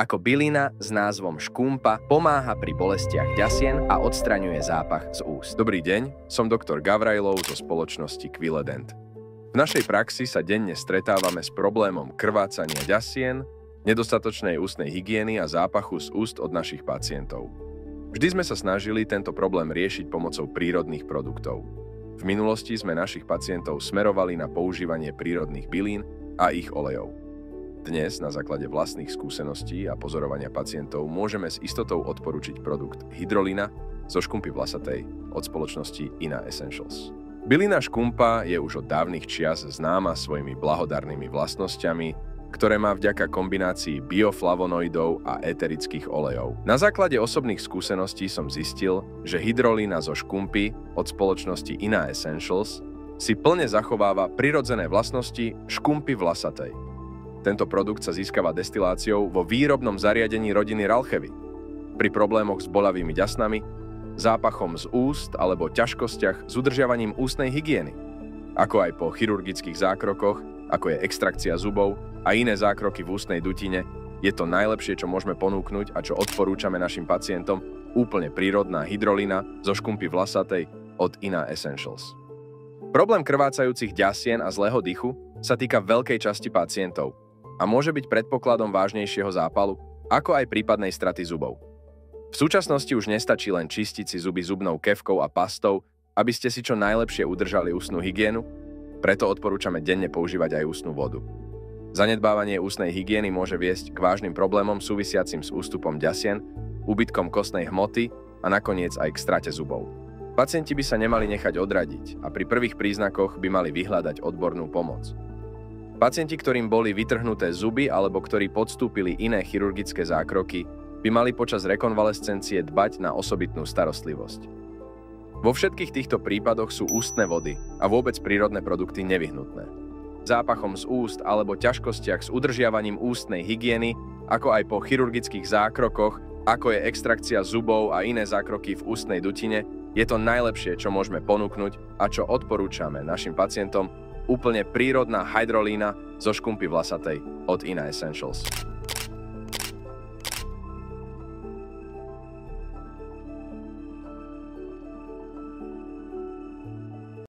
ako bylina s názvom škumpa pomáha pri bolestiach ďasien a odstraňuje zápach z úst. Dobrý deň, som doktor Gavrajlov zo spoločnosti Quiledent. V našej praxi sa denne stretávame s problémom krvácania ďasien, nedostatočnej ústnej hygieny a zápachu z úst od našich pacientov. Vždy sme sa snažili tento problém riešiť pomocou prírodných produktov. V minulosti sme našich pacientov smerovali na používanie prírodných bylín a ich olejov. Dnes, na základe vlastných skúseností a pozorovania pacientov, môžeme s istotou odporučiť produkt Hydrolina zo škumpy vlasatej od spoločnosti Ina Essentials. Bylina škumpa je už od dávnych čias známa svojimi blahodárnymi vlastnosťami, ktoré má vďaka kombinácii bioflavonoidov a eterických olejov. Na základe osobných skúseností som zistil, že Hydrolina zo škumpy od spoločnosti Ina Essentials si plne zachováva prirodzené vlastnosti škumpy vlasatej. Tento produkt sa získava destiláciou vo výrobnom zariadení rodiny Rauchevi. Pri problémoch s boľavými ďasnami, zápachom z úst alebo ťažkostiach s udržiavaním ústnej hygieny, ako aj po chirurgických zákrokoch, ako je extrakcia zubov a iné zákroky v ústnej dutine, je to najlepšie, čo môžeme ponúknuť a čo odporúčame našim pacientom, úplne prírodná Hydrolina zo škumpy vlasatej od Ina Essentials. Problém krvácajúcich ďasien a zlého dychu sa týka veľkej časti pacientov a môže byť predpokladom vážnejšieho zápalu, ako aj prípadnej straty zubov. V súčasnosti už nestačí len čistiť si zuby zubnou kefkou a pastou, aby ste si čo najlepšie udržali ústnu hygienu, preto odporúčame denne používať aj ústnu vodu. Zanedbávanie ústnej hygieny môže viesť k vážnym problémom súvisiacim s ústupom ďasien, úbytkom kostnej hmoty a nakoniec aj k strate zubov. Pacienti by sa nemali nechať odradiť a pri prvých príznakoch by mali vyhľadať odbornú pomoc. Pacienti, ktorým boli vytrhnuté zuby alebo ktorí podstúpili iné chirurgické zákroky, by mali počas rekonvalescencie dbať na osobitnú starostlivosť. Vo všetkých týchto prípadoch sú ústne vody a vôbec prírodné produkty nevyhnutné. Zápachom z úst alebo ťažkostiach s udržiavaním ústnej hygieny, ako aj po chirurgických zákrokoch, ako je extrakcia zubov a iné zákroky v ústnej dutine, je to najlepšie, čo môžeme ponúknuť a čo odporúčame našim pacientom, úplne prírodná Hydrolina zo škumpy vlasatej od Ina Essentials.